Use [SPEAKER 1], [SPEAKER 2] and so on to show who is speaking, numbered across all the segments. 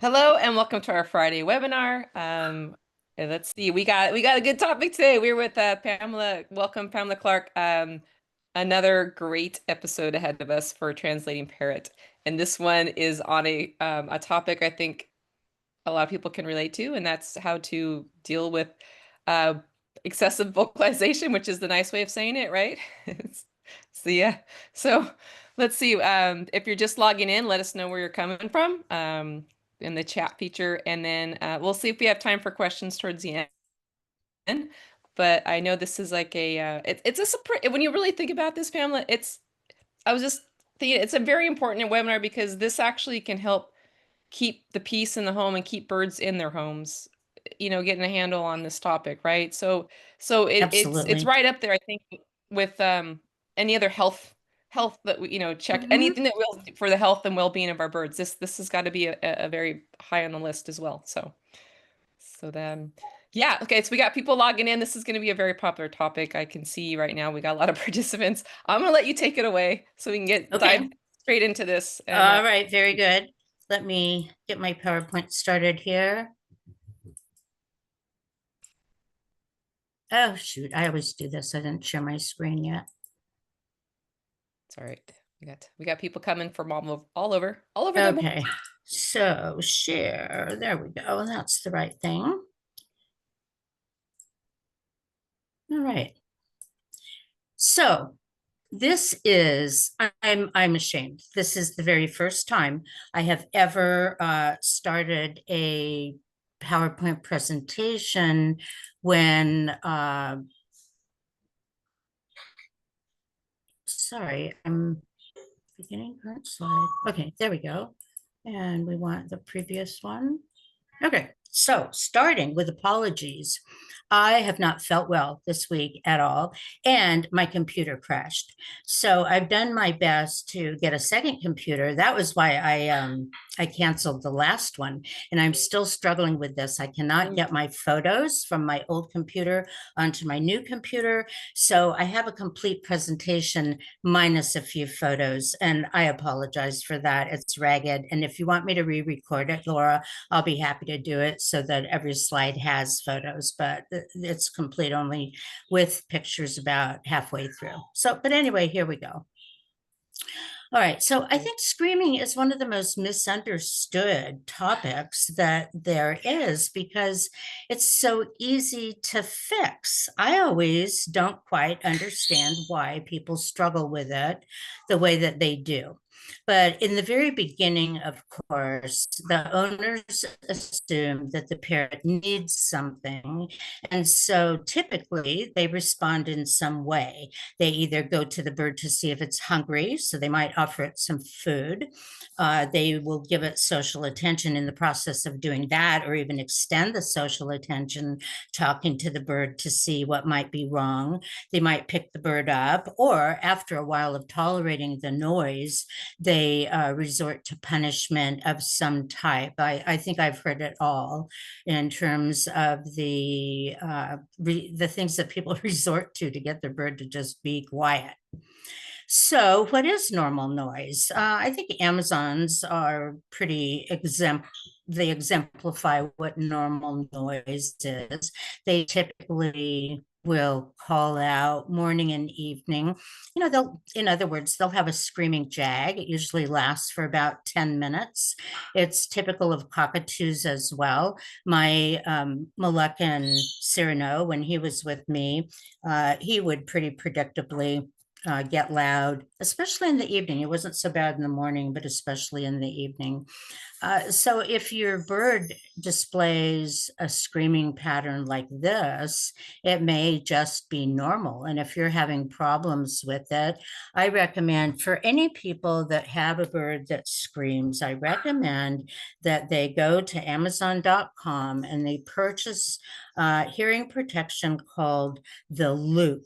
[SPEAKER 1] Hello and welcome to our Friday webinar. And let's see, we got a good topic today. We're with Pamela. Welcome, Pamela Clark. Another great episode ahead of us for Translating Parrot, and this one is on a topic I think a lot of people can relate to, and that's how to deal with uh, excessive vocalization, which is the nice way of saying it, right? So yeah, so let's see. If you're just logging in, let us know where you're coming from in the chat feature, and then we'll see if we have time for questions towards the end. But I know this is like it's a surprise when you really think about this, Pamela. I was just thinking it's a very important webinar because this actually can help keep the peace in the home and keep birds in their homes, getting a handle on this topic, right? So it's
[SPEAKER 2] Absolutely.
[SPEAKER 1] right up there, I think, with any other health that we, check
[SPEAKER 2] Mhm.
[SPEAKER 1] anything that will for the health and well-being of our birds. This has got to be a very high on the list as well. So then yeah, okay, so we got people logging in. This is going to be a very popular topic. I can see right now we got a lot of participants. I'm gonna let you take it away so we can get
[SPEAKER 2] Okay.
[SPEAKER 1] dive straight into this. And
[SPEAKER 2] All right. Very good. Let me get my PowerPoint started here. Oh, shoot. I always do this. I didn't share my screen yet.
[SPEAKER 1] it's all right. We got people coming from all over the world.
[SPEAKER 2] Okay. So share. There we go. That's the right thing. All right. So I'm ashamed. This is the very first time I have ever started a PowerPoint presentation when sorry, I'm beginning current slide. Okay, there we go. And we want the previous one. Okay, so starting with apologies. I have not felt well this week at all, and my computer crashed. So I've done my best to get a second computer. That was why I canceled the last one, and I'm still struggling with this. I cannot get my photos from my old computer onto my new computer. So I have a complete presentation minus a few photos, and I apologize for that. It's ragged. And if you want me to re-record it, Laura, I'll be happy to do it so that every slide has photos, but it's complete only with pictures about halfway through. So, but anyway, here we go. All right, so I think screaming is one of the most misunderstood topics that there is because it's so easy to fix. I always don't quite understand why people struggle with it the way that they do. But in the very beginning, of course, the owners assume that the parrot needs something. And so typically they respond in some way. They either go to the bird to see if it's hungry, so they might offer it some food. They will give it social attention in the process of doing that, or even extend the social attention, talking to the bird to see what might be wrong. They might pick the bird up, or after a while of tolerating the noise, they resort to punishment of some type. I think I've heard it all in terms of the things that people resort to get their bird to just be quiet. So, what is normal noise? I think Amazons are they exemplify what normal noise is. They typically will call out morning and evening. In other words, they'll have a screaming jag. It usually lasts for about 10 minutes. It's typical of cockatoos as well. My Moluccan Cyrano, when he was with me, he would pretty predictably get loud, especially in the evening. It wasn't so bad in the morning, but especially in the evening. So if your bird displays a screaming pattern like this, it may just be normal. And if you're having problems with it, I recommend for any people that have a bird that screams, I recommend that they go to Amazon.com and they purchase hearing protection called the Loop.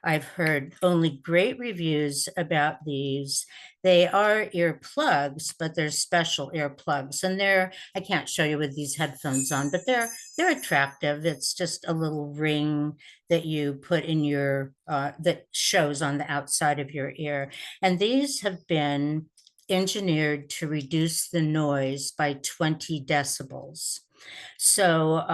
[SPEAKER 2] I've heard only great reviews about these. They are earplugs, but they're special earplugs. And I can't show you with these headphones on, but they're attractive. It's just a little ring that you put in that shows on the outside of your ear. And these have been engineered to reduce the noise by 20 decibels. So,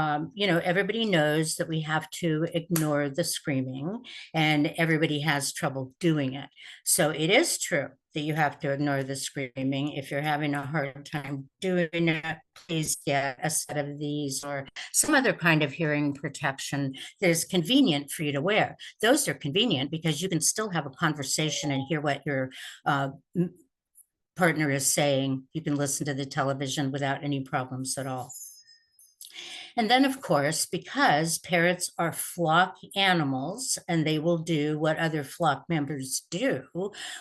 [SPEAKER 2] everybody knows that we have to ignore the screaming, and everybody has trouble doing it. So it is true that you have to ignore the screaming. If you're having a hard time doing it, please get a set of these or some other kind of hearing protection that is convenient for you to wear. Those are convenient because you can still have a conversation and hear what your partner is saying. You can listen to the television without any problems at all. And then, of course, because parrots are flock animals and they will do what other flock members do,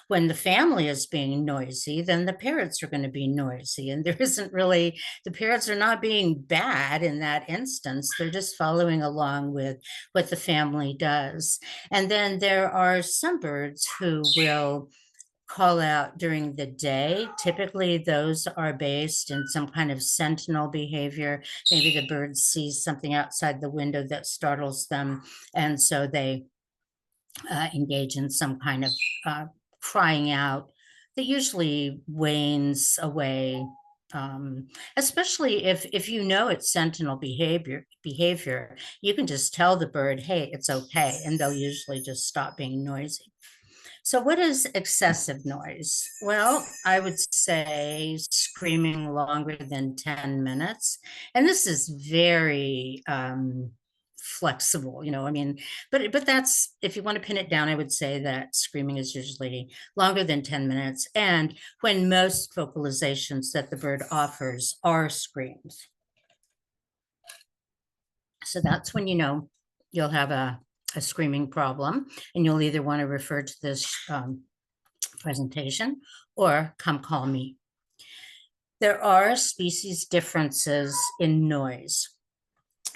[SPEAKER 2] when the family is being noisy, then the parrots are going to be noisy. And there isn't really, the parrots are not being bad in that instance. They're just following along with what the family does. And then there are some birds who will call out during the day. Typically, those are based in some kind of sentinel behavior. Maybe the bird sees something outside the window that startles them, and so they engage in some kind of crying out that usually wanes away. Especially if you know it's sentinel behavior, you can just tell the bird, hey, it's okay, and they'll usually just stop being noisy. So what is excessive noise? Well, I would say screaming longer than 10 minutes. And this is very flexible, but that's, if you want to pin it down, I would say that screaming is usually longer than 10 minutes. And when most vocalizations that the bird offers are screams. So that's when you'll have a screaming problem, and you'll either want to refer to this presentation or come call me. There are species differences in noise.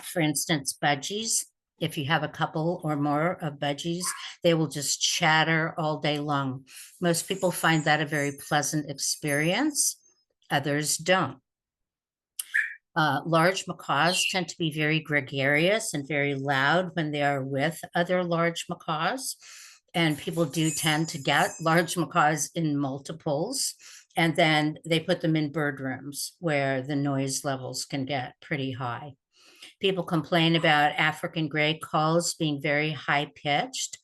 [SPEAKER 2] For instance, budgies, if you have a couple or more of budgies, they will just chatter all day long. Most people find that a very pleasant experience. Others don't. Large macaws tend to be very gregarious and very loud when they are with other large macaws. And people do tend to get large macaws in multiples. And then they put them in bird rooms where the noise levels can get pretty high. People complain about African gray calls being very high pitched.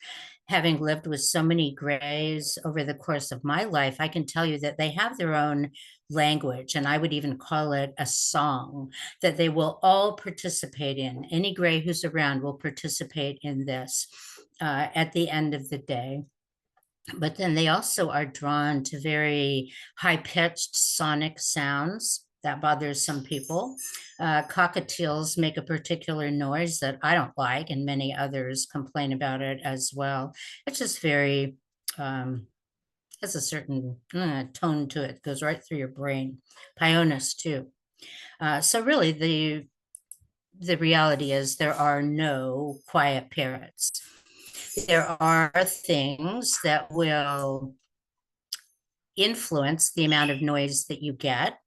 [SPEAKER 2] Having lived with so many grays over the course of my life, I can tell you that they have their own language, and I would even call it a song that they will all participate in. Any gray who's around will participate in this at the end of the day. But then they also are drawn to very high-pitched sonic sounds. That bothers some people. Cockatiels make a particular noise that I don't like, and many others complain about it as well. It's just very, has a certain tone to it, goes right through your brain. Pioneers too. So really the reality is there are no quiet parrots. There are things that will influence the amount of noise that you get.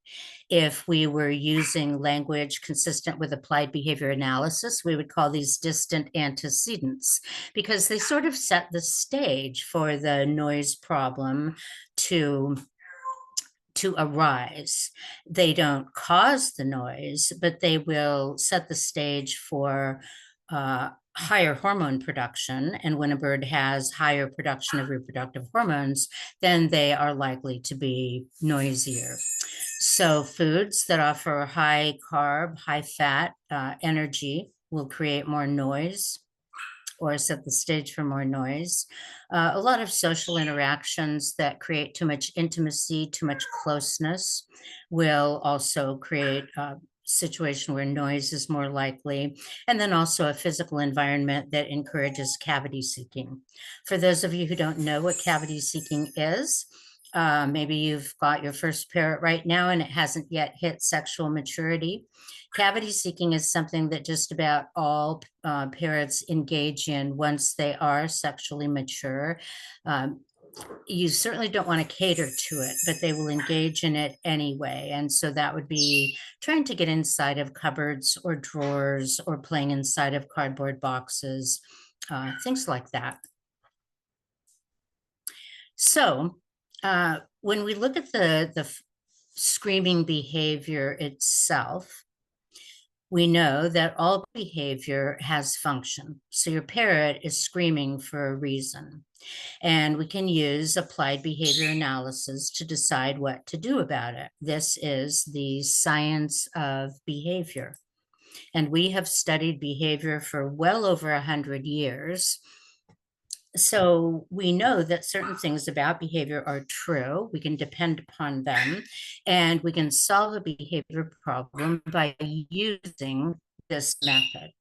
[SPEAKER 2] If we were using language consistent with applied behavior analysis, we would call these distant antecedents, because they sort of set the stage for the noise problem to arise. They don't cause the noise, but they will set the stage for higher hormone production. And when a bird has higher production of reproductive hormones, then they are likely to be noisier. So foods that offer high carb, high fat energy will create more noise or set the stage for more noise. A lot of social interactions that create too much intimacy, too much closeness will also create situation where noise is more likely, and then also a physical environment that encourages cavity seeking. For those of you who don't know what cavity seeking is, maybe you've got your first parrot right now and it hasn't yet hit sexual maturity. Cavity seeking is something that just about all parrots engage in once they are sexually mature. You certainly don't want to cater to it, but they will engage in it anyway. And so that would be trying to get inside of cupboards or drawers or playing inside of cardboard boxes, things like that. So when we look at the screaming behavior itself, we know that all behavior has function. So your parrot is screaming for a reason. And we can use applied behavior analysis to decide what to do about it. This is the science of behavior. And we have studied behavior for well over 100 years. So we know that certain things about behavior are true. We can depend upon them, and we can solve a behavior problem by using this method.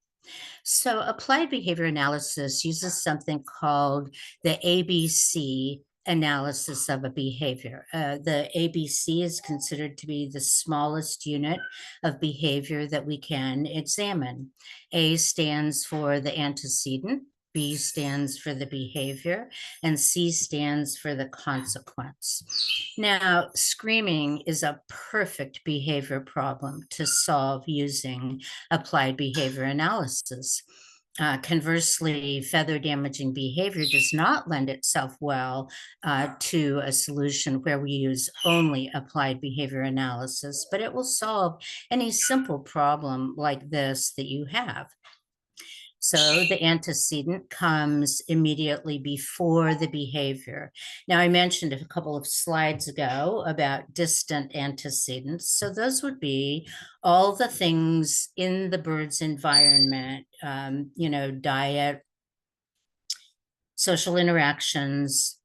[SPEAKER 2] So applied behavior analysis uses something called the ABC analysis of a behavior. The ABC is considered to be the smallest unit of behavior that we can examine. A stands for the antecedent, B stands for the behavior, and C stands for the consequence. Now, screaming is a perfect behavior problem to solve using applied behavior analysis. Conversely, feather damaging behavior does not lend itself well to a solution where we use only applied behavior analysis, but it will solve any simple problem like this that you have. So the antecedent comes immediately before the behavior. Now, I mentioned a couple of slides ago about distant antecedents. So those would be all the things in the bird's environment, diet, social interactions,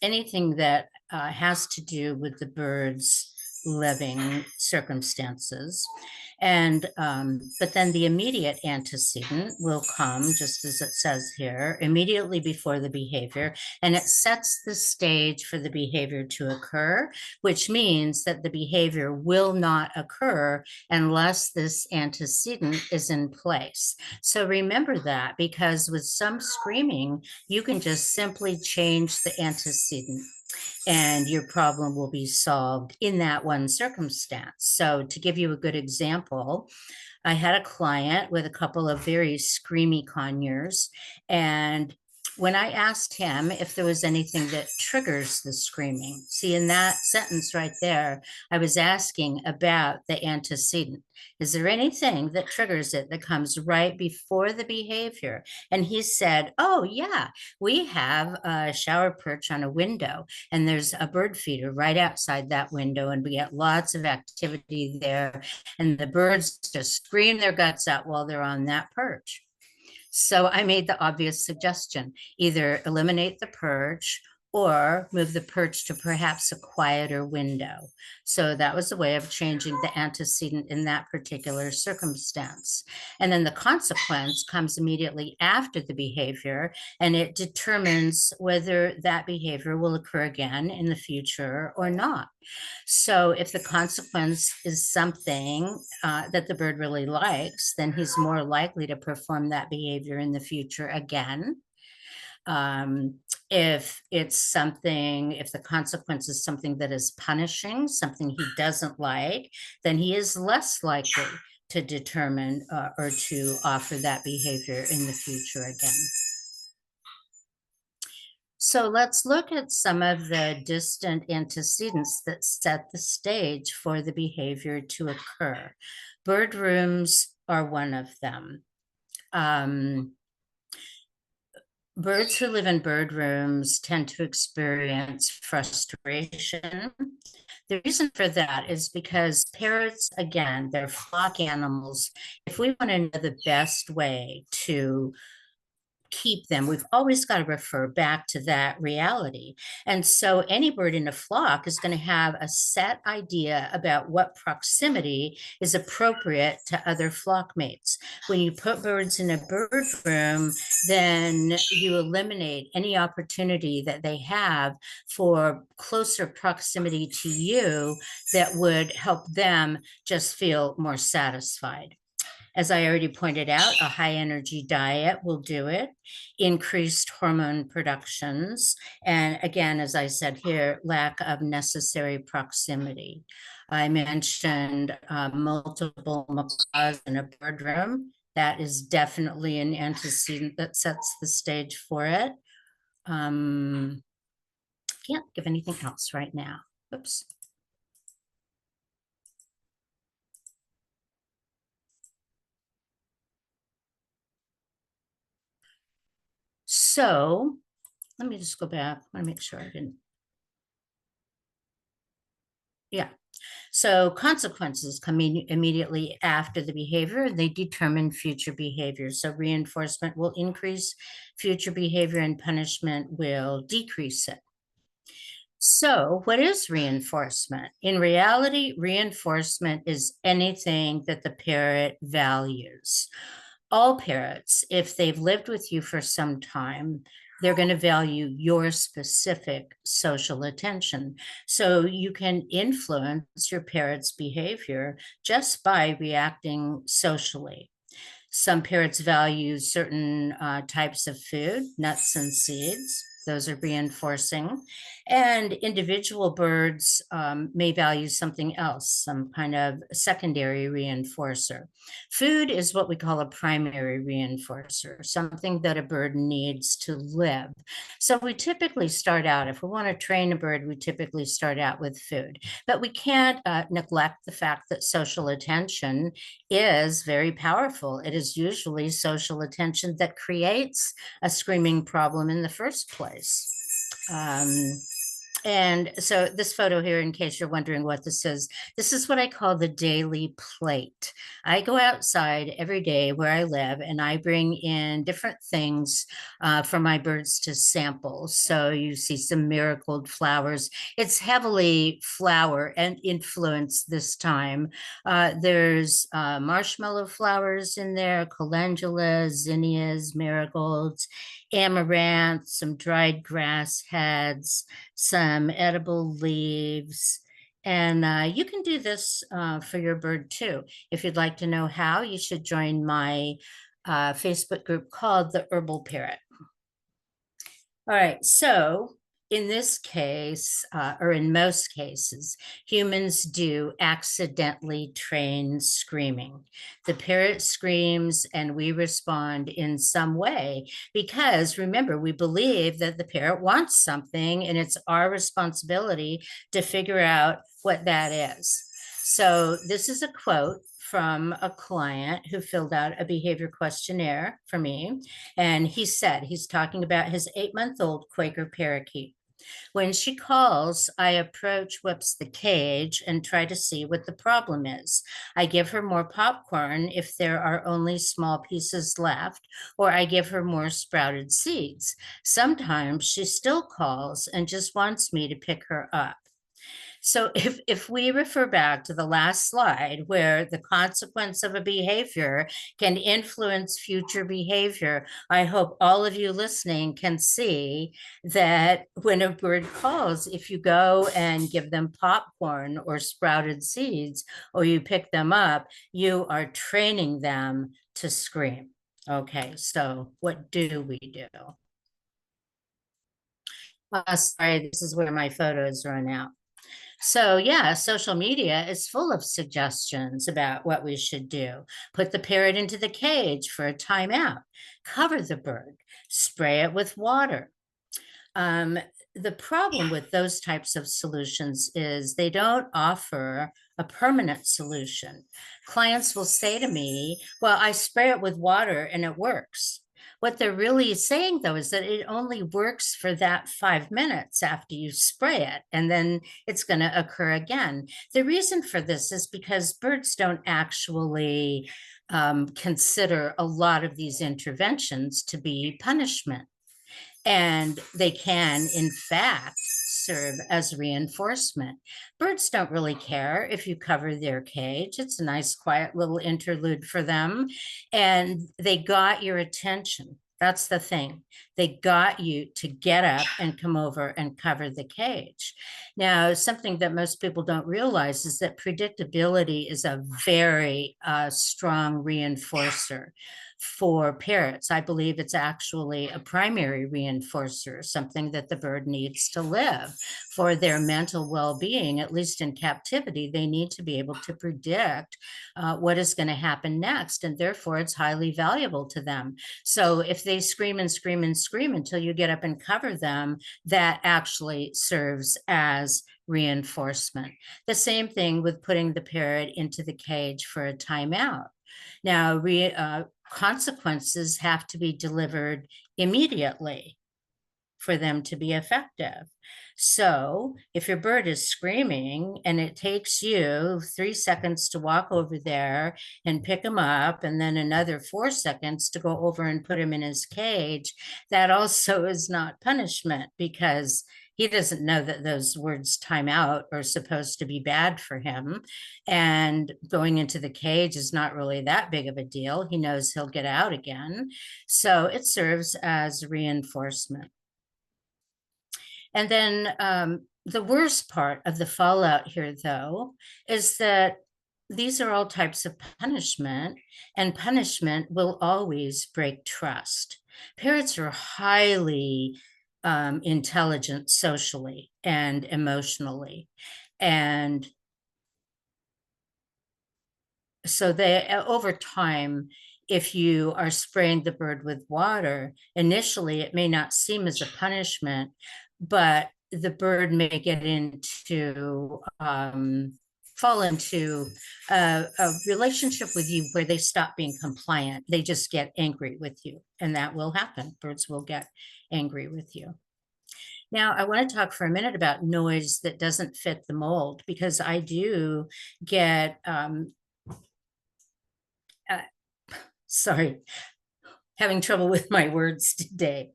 [SPEAKER 2] anything that has to do with the bird's living circumstances. And but then the immediate antecedent will come, just as it says here, immediately before the behavior, and it sets the stage for the behavior to occur, which means that the behavior will not occur unless this antecedent is in place. So remember that, because with some screaming, you can just simply change the antecedent and your problem will be solved in that one circumstance. So to give you a good example, I had a client with a couple of very screamy conures, and when I asked him if there was anything that triggers the screaming, see, in that sentence right there, I was asking about the antecedent. Is there anything that triggers it that comes right before the behavior? And he said, oh, yeah, we have a shower perch on a window, and there's a bird feeder right outside that window, and we get lots of activity there, and the birds just scream their guts out while they're on that perch. So I made the obvious suggestion, either eliminate the perch or move the perch to perhaps a quieter window. So that was a way of changing the antecedent in that particular circumstance. And then the consequence comes immediately after the behavior, and it determines whether that behavior will occur again in the future or not. So if the consequence is something that the bird really likes, then he's more likely to perform that behavior in the future again. If the consequence is something that is punishing, something he doesn't like, then he is less likely to determine or to offer that behavior in the future again. So let's look at some of the distant antecedents that set the stage for the behavior to occur. Bird rooms are one of them. Birds who live in bird rooms tend to experience frustration. The reason for that is because parrots, again, they're flock animals. If we want to know the best way to keep them, we've always got to refer back to that reality. And so any bird in a flock is going to have a set idea about what proximity is appropriate to other flock mates. When you put birds in a bird room, then you eliminate any opportunity that they have for closer proximity to you that would help them just feel more satisfied. As I already pointed out, a high energy diet will do it, increased hormone productions, and again, as I said here, lack of necessary proximity. I mentioned multiple macaws in a bird room. That is definitely an antecedent that sets the stage for it. Can't give anything else right now. Oops. So let me just go back. I want to make sure I didn't. Yeah. So consequences come immediately after the behavior. They determine future behavior. So reinforcement will increase future behavior and punishment will decrease it. So what is reinforcement? In reality, reinforcement is anything that the parrot values. All parrots, if they've lived with you for some time, they're going to value your specific social attention. So you can influence your parrot's behavior just by reacting socially. Some parrots value certain types of food, nuts and seeds. Those are reinforcing. And individual birds may value something else, some kind of secondary reinforcer. Food is what we call a primary reinforcer, something that a bird needs to live. So we typically start out, if we want to train a bird, we typically start out with food. But we can't neglect the fact that social attention is very powerful. It is usually social attention that creates a screaming problem in the first place. And so this photo here, in case you're wondering what this is what I call the daily plate. I go outside every day where I live and I bring in different things for my birds to sample. So you see some marigoled flowers. It's heavily flower and influence this time. There's marshmallow flowers in there, calendula, zinnias, marigolds, amaranth, some dried grass heads, some edible leaves. And you can do this for your bird too. If you'd like to know how, you should join my Facebook group called the Herbal Parrot. All right, so in this case, or in most cases, humans do accidentally train screaming. The parrot screams and we respond in some way because remember, we believe that the parrot wants something and it's our responsibility to figure out what that is. So this is a quote from a client who filled out a behavior questionnaire for me. And he said, he's talking about his 8-month-old Quaker parakeet. When she calls, I approach Whips the cage and try to see what the problem is. I give her more popcorn if there are only small pieces left, or I give her more sprouted seeds. Sometimes she still calls and just wants me to pick her up. So if we refer back to the last slide where the consequence of a behavior can influence future behavior, I hope all of you listening can see that when a bird calls, if you go and give them popcorn or sprouted seeds, or you pick them up, you are training them to scream. Okay, so what do we do? Sorry, this is where my photos run out. So yeah, social media is full of suggestions about what we should do. Put the parrot into the cage for a timeout, cover the bird, spray it with water. The problem with those types of solutions is they don't offer a permanent solution. Clients will say to me, well, I spray it with water and it works. What they're really saying, though, is that it only works for that 5 minutes after you spray it, and then it's going to occur again. The reason for this is because birds don't actually consider a lot of these interventions to be punishment. And they can, in fact, serve as reinforcement. Birds don't really care if you cover their cage. It's a nice, quiet little interlude for them. And they got your attention. That's the thing. They got you to get up and come over and cover the cage. Now, something that most people don't realize is that predictability is a very strong reinforcer for parrots. I believe it's actually a primary reinforcer, something that the bird needs to live for their mental well-being. At least in captivity, they need to be able to predict what is going to happen next, and therefore it's highly valuable to them. So if they scream and scream and scream until you get up and cover them, that actually serves as reinforcement. The same thing with putting the parrot into the cage for a timeout. Now, consequences have to be delivered immediately for them to be effective. So if your bird is screaming and it takes you 3 seconds to walk over there and pick him up, and then another 4 seconds to go over and put him in his cage, that also is not punishment, because he doesn't know that those words time out are supposed to be bad for him. And going into the cage is not really that big of a deal. He knows he'll get out again. So it serves as reinforcement. And then the worst part of the fallout here, though, is that these are all types of punishment, and punishment will always break trust. Parrots are highly intelligent socially and emotionally. And so they, over time, if you are spraying the bird with water, initially it may not seem as a punishment, but the bird may get into fall into a relationship with you where they stop being compliant. They just get angry with you, and that will happen. Birds will get angry with you. Now, I want to talk for a minute about noise that doesn't fit the mold, because I do get sorry, having trouble with my words today.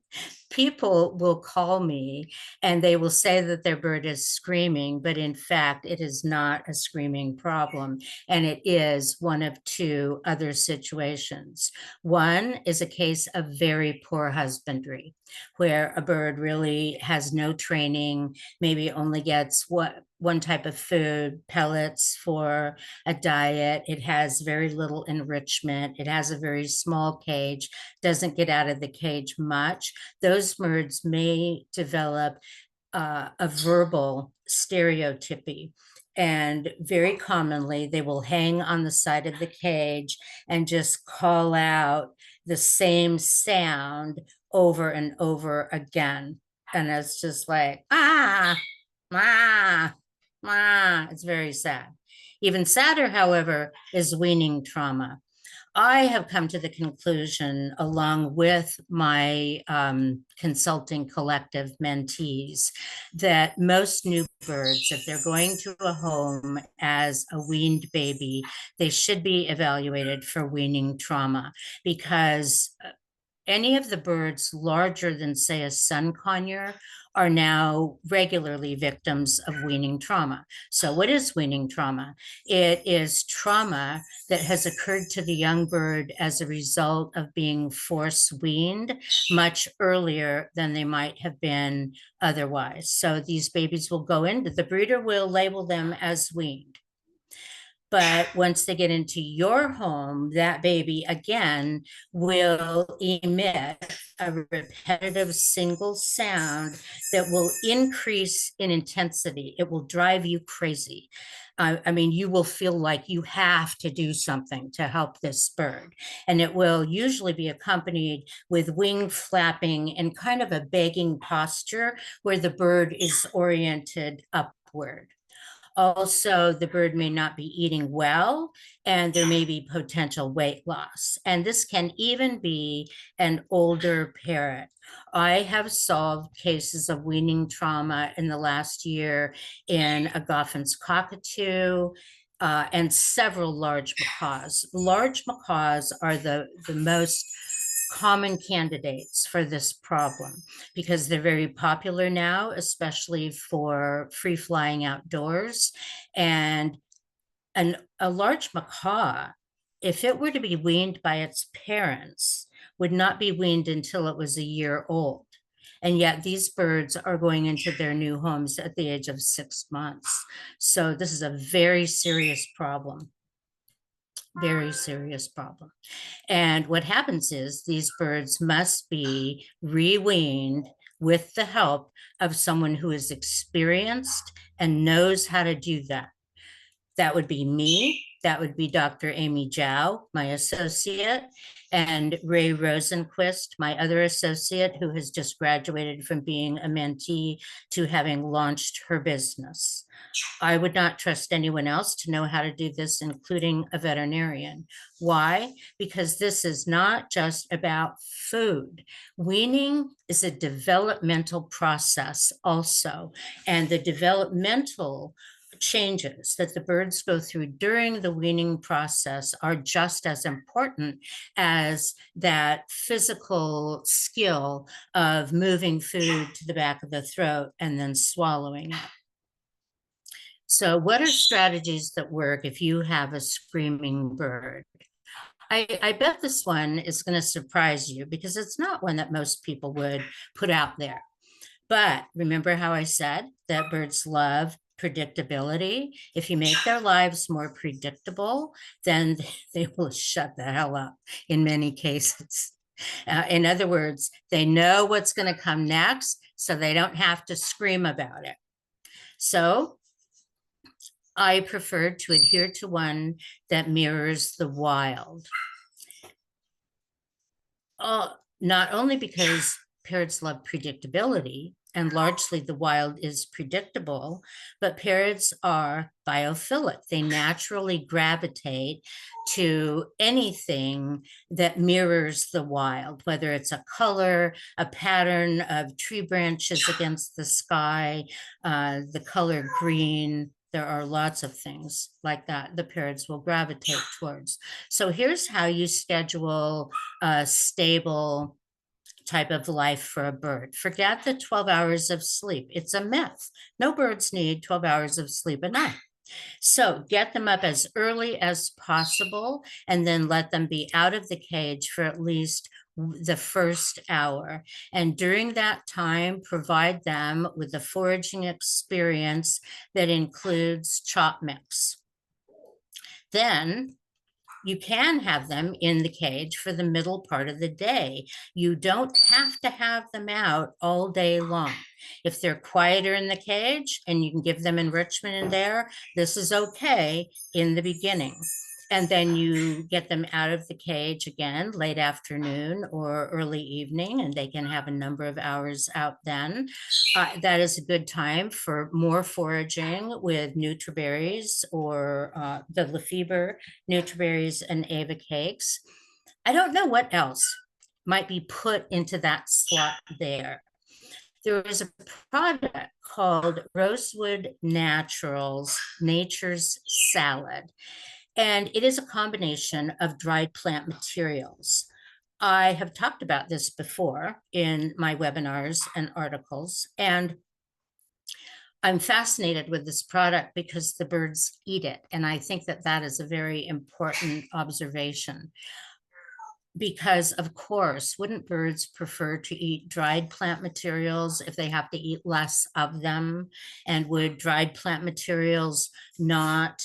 [SPEAKER 2] People will call me and they will say that their bird is screaming, but in fact, it is not a screaming problem. And it is one of two other situations. One is a case of very poor husbandry, where a bird really has no training, maybe only gets one type of food, pellets for a diet. It has very little enrichment. It has a very small cage, doesn't get out of the cage much. Those birds may develop a verbal stereotypy. And very commonly, they will hang on the side of the cage and just call out the same sound over and over again. And it's just like, ah, ah, ah. It's very sad. Even sadder, however, is weaning trauma. I have come to the conclusion, along with my consulting collective mentees, that most new birds, if they're going to a home as a weaned baby, they should be evaluated for weaning trauma, because any of the birds larger than, say, a sun conure are now regularly victims of weaning trauma. So what is weaning trauma? It is trauma that has occurred to the young bird as a result of being force weaned much earlier than they might have been otherwise. So these babies will go into, the breeder will label them as weaned. But once they get into your home, that baby again will emit a repetitive single sound that will increase in intensity. It will drive you crazy. I mean, you will feel like you have to do something to help this bird. And it will usually be accompanied with wing flapping and kind of a begging posture where the bird is oriented upward. Also, the bird may not be eating well, and there may be potential weight loss. And this can even be an older parrot. I have solved cases of weaning trauma in the last year in a Goffin's cockatoo, and several large macaws. Large macaws are the most common candidates for this problem, because they're very popular now, especially for free flying outdoors. And a large macaw, if it were to be weaned by its parents, would not be weaned until it was a year old. And yet these birds are going into their new homes at the age of 6 months. So this is a very serious problem. Very serious problem. And what happens is these birds must be reweaned with the help of someone who is experienced and knows how to do that. That would be me, That would be Dr. Amy Zhao, my associate, and Ray Rosenquist, my other associate, who has just graduated from being a mentee to having launched her business. I would not trust anyone else to know how to do this, including a veterinarian. Why? Because this is not just about food. Weaning is a developmental process also, and the developmental changes that the birds go through during the weaning process are just as important as that physical skill of moving food to the back of the throat and then swallowing it. So what are strategies that work if you have a screaming bird? I bet this one is going to surprise you because it's not one that most people would put out there. But remember how I said that birds love predictability? If you make their lives more predictable, then they will shut the hell up in many cases. In other words, they know what's going to come next, so they don't have to scream about it. So I prefer to adhere to one that mirrors the wild. Not only because parrots love predictability, and largely the wild is predictable, but parrots are biophilic. They naturally gravitate to anything that mirrors the wild, whether it's a color, a pattern of tree branches against the sky, the color green. There are lots of things like that the parrots will gravitate towards. So here's how you schedule a stable type of life for a bird. Forget the 12 hours of sleep. It's a myth. No birds need 12 hours of sleep a night. So get them up as early as possible and then let them be out of the cage for at least the first hour. And during that time, provide them with a foraging experience that includes chop mix. Then you can have them in the cage for the middle part of the day. You don't have to have them out all day long. If they're quieter in the cage and you can give them enrichment in there, this is okay in the beginning. And then you get them out of the cage again late afternoon or early evening, and they can have a number of hours out then. That is a good time for more foraging with nutriberries or the Lafeber nutriberries and Ava cakes. I don't know what else might be put into that slot there. There is a product called Rosewood Naturals Nature's Salad, and it is a combination of dried plant materials. I have talked about this before in my webinars and articles, and I'm fascinated with this product because the birds eat it. And I think that that is a very important observation. Because, of course, wouldn't birds prefer to eat dried plant materials if they have to eat less of them? And would dried plant materials not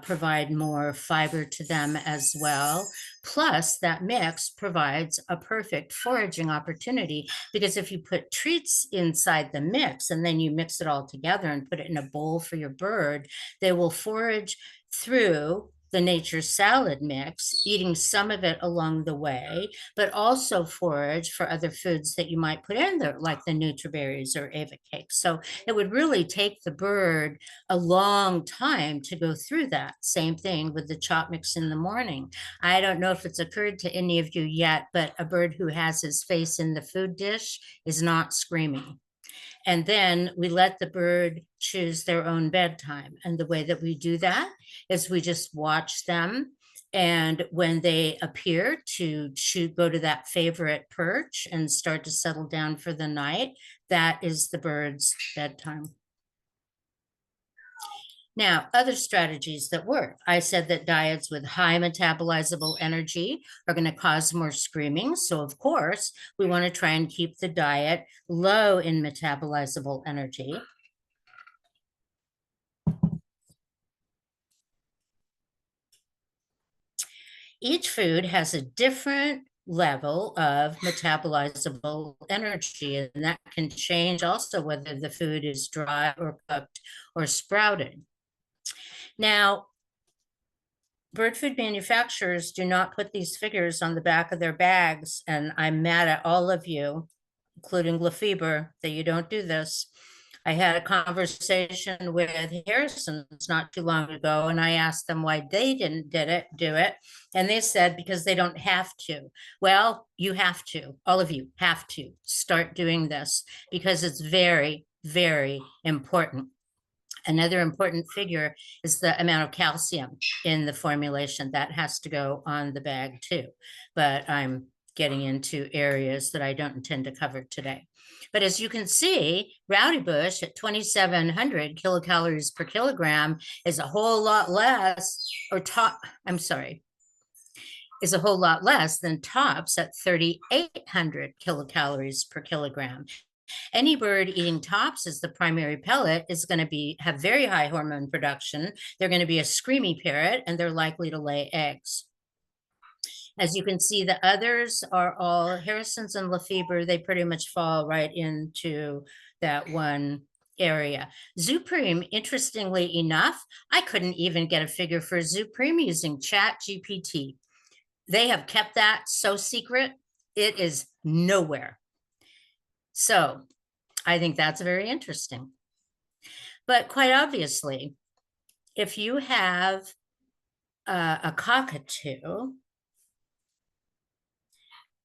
[SPEAKER 2] provide more fiber to them as well? Plus, that mix provides a perfect foraging opportunity, because if you put treats inside the mix and then you mix it all together and put it in a bowl for your bird, they will forage through the nature salad mix, eating some of it along the way, but also forage for other foods that you might put in there, like the nutriberries or Ava cakes. So it would really take the bird a long time to go through that. Same thing with the chop mix in the morning. I don't know if it's occurred to any of you yet, but a bird who has his face in the food dish is not screaming. And then we let the bird choose their own bedtime. And the way that we do that is we just watch them. And when they appear to go to that favorite perch and start to settle down for the night, that is the bird's bedtime. Now, other strategies that work. I said that diets with high metabolizable energy are going to cause more screaming. So, of course, we want to try and keep the diet low in metabolizable energy. Each food has a different level of metabolizable energy, and that can change also whether the food is dry or cooked or sprouted. Now, bird food manufacturers do not put these figures on the back of their bags, and I'm mad at all of you, including Lafeber, that you don't do this. I had a conversation with Harrison's not too long ago, and I asked them why they didn't do it. And they said because they don't have to. Well, you have to. All of you have to start doing this because it's very, very important. Another important figure is the amount of calcium in the formulation that has to go on the bag too. But I'm getting into areas that I don't intend to cover today. But as you can see, Rowdy Bush at 2,700 kilocalories per kilogram is a whole lot less, is a whole lot less than tops at 3,800 kilocalories per kilogram. Any bird eating tops as the primary pellet is going to have very high hormone production. They're going to be a screamy parrot, and they're likely to lay eggs. As you can see, the others are all Harrison's and Lafeber. They pretty much fall right into that one area. Zupreme, interestingly enough, I couldn't even get a figure for Zupreme using ChatGPT. They have kept that so secret, it is nowhere. So I think that's very interesting. But quite obviously, if you have a cockatoo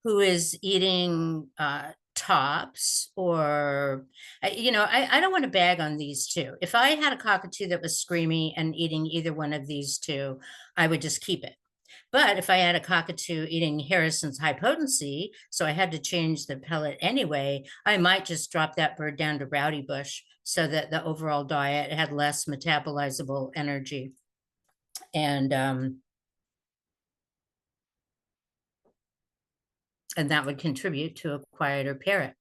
[SPEAKER 2] who is eating tops, or, I don't want to bag on these two. If I had a cockatoo that was screamy and eating either one of these two, I would just keep it. But if I had a cockatoo eating Harrison's high potency, so I had to change the pellet anyway, I might just drop that bird down to Rowdy Bush so that the overall diet had less metabolizable energy. And that would contribute to a quieter parrot.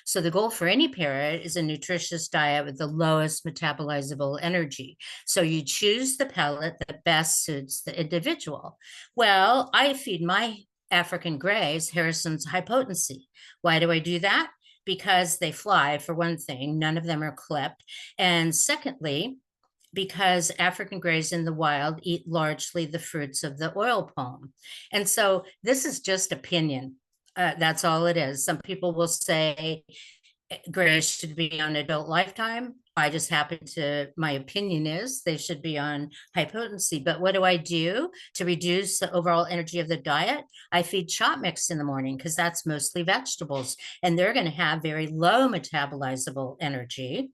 [SPEAKER 2] So the goal for any parrot is a nutritious diet with the lowest metabolizable energy. So you choose the pellet that best suits the individual. Well, I feed my African grays Harrison's high potency. Why do I do that? Because they fly, for one thing. None of them are clipped. And secondly, because African grays in the wild eat largely the fruits of the oil palm. And so this is just opinion. That's all it is. Some people will say grays should be on adult lifetime. I just my opinion is they should be on high potency. But what do I do to reduce the overall energy of the diet? I feed chop mix in the morning because that's mostly vegetables, and they're going to have very low metabolizable energy.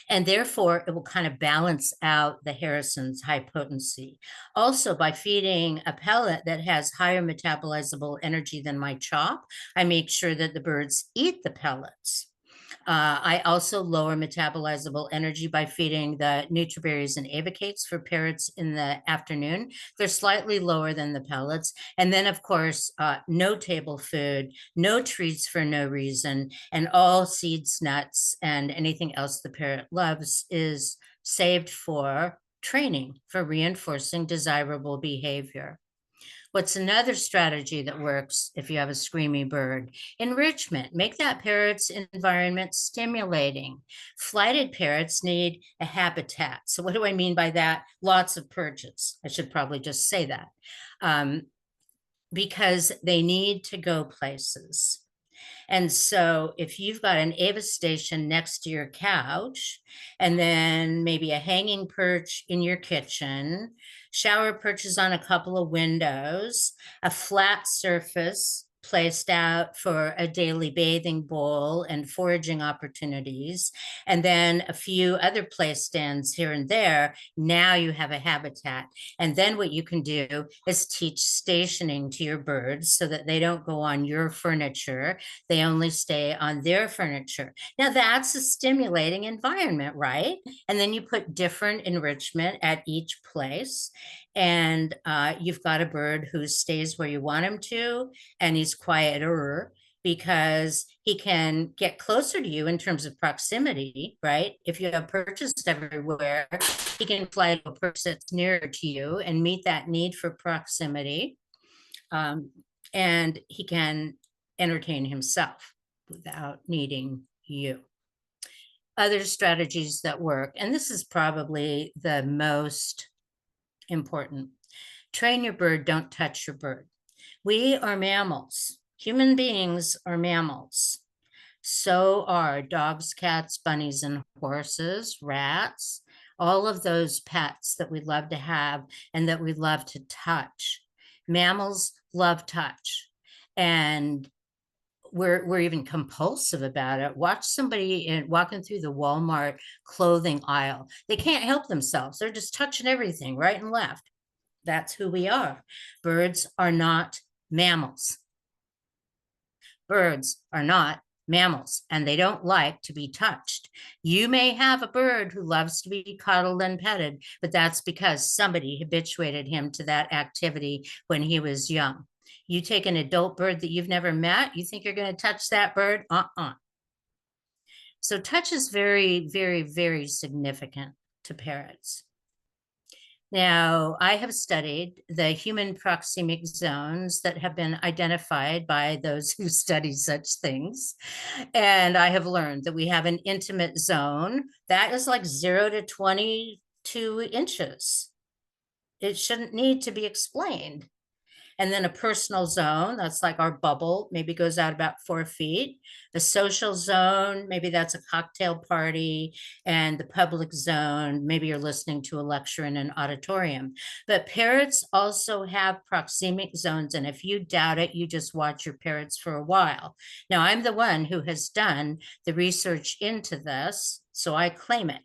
[SPEAKER 2] And therefore, it will kind of balance out the Harrison's high potency. Also, by feeding a pellet that has higher metabolizable energy than my chop, I make sure that the birds eat the pellets. I also lower metabolizable energy by feeding the nutriberries and avocates for parrots in the afternoon. They're slightly lower than the pellets. And then, of course, no table food, no treats for no reason, and all seeds, nuts, and anything else the parrot loves is saved for training, for reinforcing desirable behavior. What's another strategy that works if you have a screamy bird? Enrichment. Make that parrot's environment stimulating. Flighted parrots need a habitat. So what do I mean by that? Lots of perches. I should probably just say that. Because they need to go places. And so if you've got an Avis station next to your couch, and then maybe a hanging perch in your kitchen, shower perches on a couple of windows, a flat surface placed out for a daily bathing bowl and foraging opportunities, and then a few other place stands here and there, now you have a habitat. And then what you can do is teach stationing to your birds so that they don't go on your furniture. They only stay on their furniture. Now that's a stimulating environment, right? And then you put different enrichment at each place. And you've got a bird who stays where you want him to, and he's quieter because he can get closer to you in terms of proximity, right? If you have perches everywhere, he can fly to a perch that's nearer to you and meet that need for proximity. And he can entertain himself without needing you. Other strategies that work, and this is probably the most important. Train your bird, don't touch your bird. We are mammals. Human beings are mammals. So are dogs, cats, bunnies, and horses, rats, all of those pets that we love to have and that we love to touch. Mammals love touch. And we're even compulsive about it. Watch somebody walking through the Walmart clothing aisle. They can't help themselves. They're just touching everything right and left. That's who we are. Birds are not mammals. Birds are not mammals, and they don't like to be touched. You may have a bird who loves to be cuddled and petted, but that's because somebody habituated him to that activity when he was young. You take an adult bird that you've never met, you think you're going to touch that bird? So touch is very, very, very significant to parrots. Now, I have studied the human proxemic zones that have been identified by those who study such things. And I have learned that we have an intimate zone that is like 0 to 22 inches. It shouldn't need to be explained. And then a personal zone, that's like our bubble, maybe goes out about 4 feet. The social zone, maybe that's a cocktail party. And the public zone, maybe you're listening to a lecture in an auditorium. But parrots also have proxemic zones. And if you doubt it, you just watch your parrots for a while. Now, I'm the one who has done the research into this, so I claim it.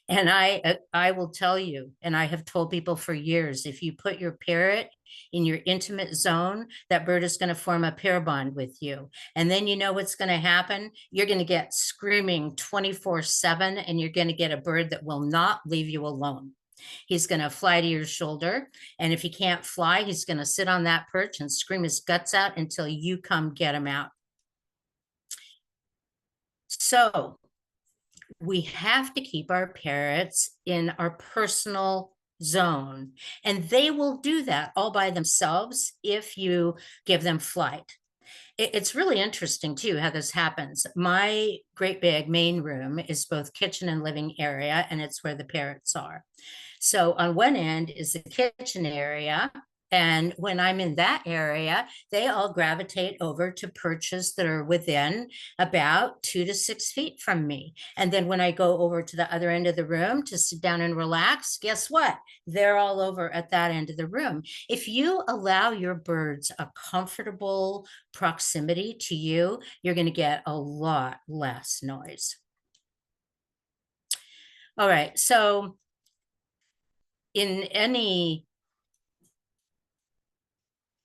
[SPEAKER 2] And I will tell you, and I have told people for years, if you put your parrot in your intimate zone, that bird is going to form a pair bond with you. And then you know what's going to happen? You're going to get screaming 24/7, and you're going to get a bird that will not leave you alone. He's going to fly to your shoulder. And if he can't fly, he's going to sit on that perch and scream his guts out until you come get him out. So we have to keep our parrots in our personal zone, and they will do that all by themselves if you give them flight. It's really interesting too how this happens. My great big main room is both kitchen and living area, and it's where the parrots are. So on one end is the kitchen area. And when I'm in that area, they all gravitate over to perches that are within about 2 to 6 feet from me. And then when I go over to the other end of the room to sit down and relax, guess what? They're all over at that end of the room. If you allow your birds a comfortable proximity to you, you're going to get a lot less noise. All right, so in any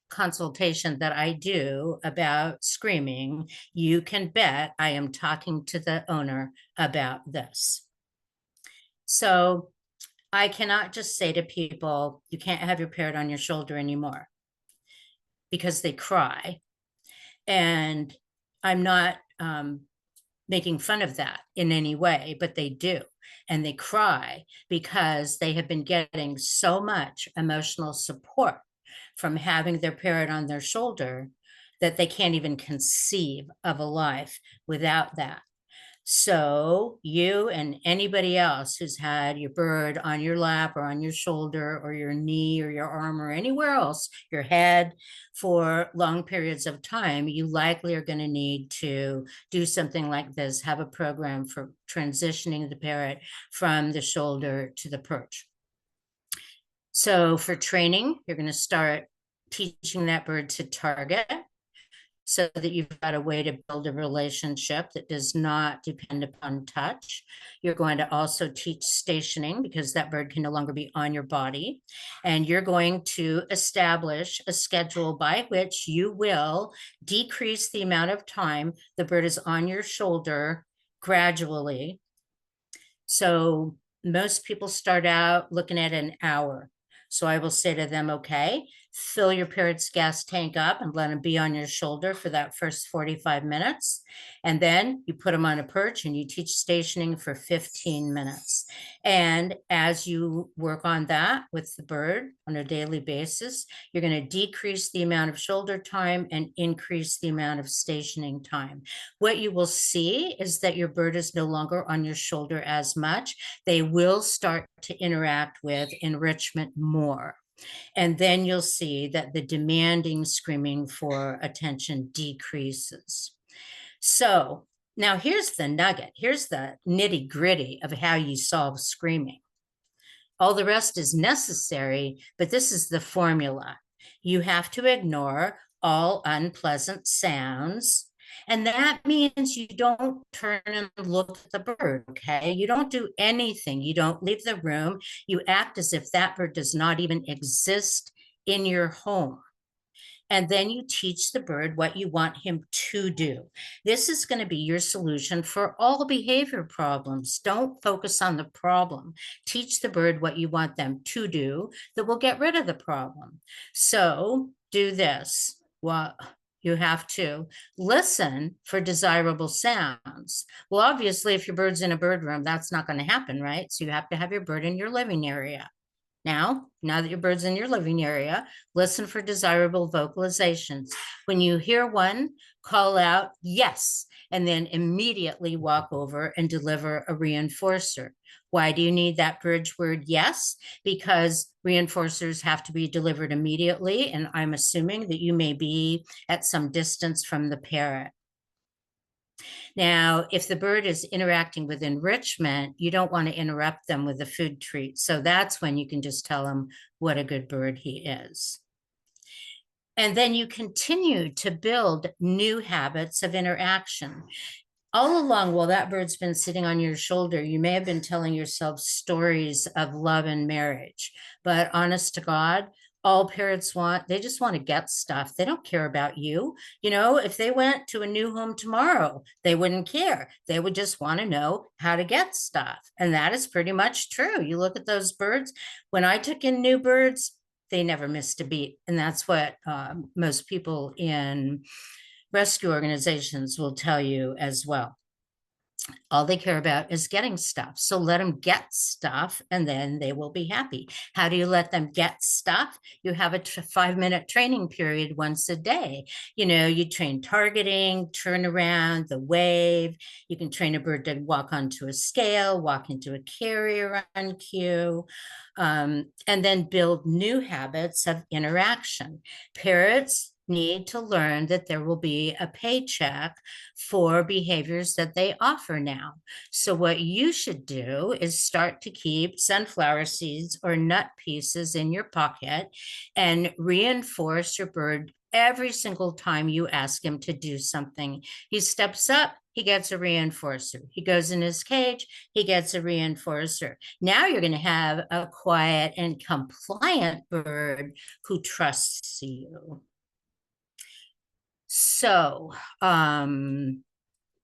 [SPEAKER 2] consultation that I do about screaming, you can bet I am talking to the owner about this. So I cannot just say to people, you can't have your parrot on your shoulder anymore because they cry. And I'm not making fun of that in any way, but they do. And they cry because they have been getting so much emotional support from having their parrot on their shoulder that they can't even conceive of a life without that. So you and anybody else who's had your bird on your lap or on your shoulder or your knee or your arm or anywhere else, your head, for long periods of time, you likely are going to need to do something like this, have a program for transitioning the parrot from the shoulder to the perch. So for training, you're going to start teaching that bird to target so that you've got a way to build a relationship that does not depend upon touch. You're going to also teach stationing because that bird can no longer be on your body. And you're going to establish a schedule by which you will decrease the amount of time the bird is on your shoulder gradually. So most people start out looking at an hour. So I will say to them, okay, fill your parrot's gas tank up and let him be on your shoulder for that first 45 minutes. And then you put him on a perch and you teach stationing for 15 minutes. And as you work on that with the bird on a daily basis, you're going to decrease the amount of shoulder time and increase the amount of stationing time. What you will see is that your bird is no longer on your shoulder as much. They will start to interact with enrichment more. And then you'll see that the demanding screaming for attention decreases. So now here's the nugget. Here's the nitty gritty of how you solve screaming. All the rest is necessary, but this is the formula. You have to ignore all unpleasant sounds. And that means you don't turn and look at the bird, okay? You don't do anything. You don't leave the room. You act as if that bird does not even exist in your home. And then you teach the bird what you want him to do. This is going to be your solution for all behavior problems. Don't focus on the problem. Teach the bird what you want them to do that will get rid of the problem. So do this. Well, you have to listen for desirable sounds. Well, obviously, if your bird's in a bird room, that's not going to happen, right? So you have to have your bird in your living area. Now that your bird's in your living area, listen for desirable vocalizations. When you hear one, call out yes, and then immediately walk over and deliver a reinforcer. Why do you need that bridge word yes? Because reinforcers have to be delivered immediately, and I'm assuming that you may be at some distance from the parrot. Now, if the bird is interacting with enrichment, you don't want to interrupt them with a food treat. So that's when you can just tell them what a good bird he is. And then you continue to build new habits of interaction. All along, while that bird's been sitting on your shoulder, you may have been telling yourself stories of love and marriage. But honest to God, all parrots want, they just want to get stuff. They don't care about you. You know, if they went to a new home tomorrow, they wouldn't care. They would just want to know how to get stuff. And that is pretty much true. You look at those birds. When I took in new birds, they never missed a beat. And that's what most people in rescue organizations will tell you as well. All they care about is getting stuff. So let them get stuff and then they will be happy. How do you let them get stuff? You have a 5-minute training period once a day. You know, you train targeting, turn around, the wave. You can train a bird to walk onto a scale, walk into a carrier on cue, and then build new habits of interaction. Parrots need to learn that there will be a paycheck for behaviors that they offer now. So what you should do is start to keep sunflower seeds or nut pieces in your pocket and reinforce your bird every single time you ask him to do something. He steps up, he gets a reinforcer. He goes in his cage, he gets a reinforcer. Now you're going to have a quiet and compliant bird who trusts you. So,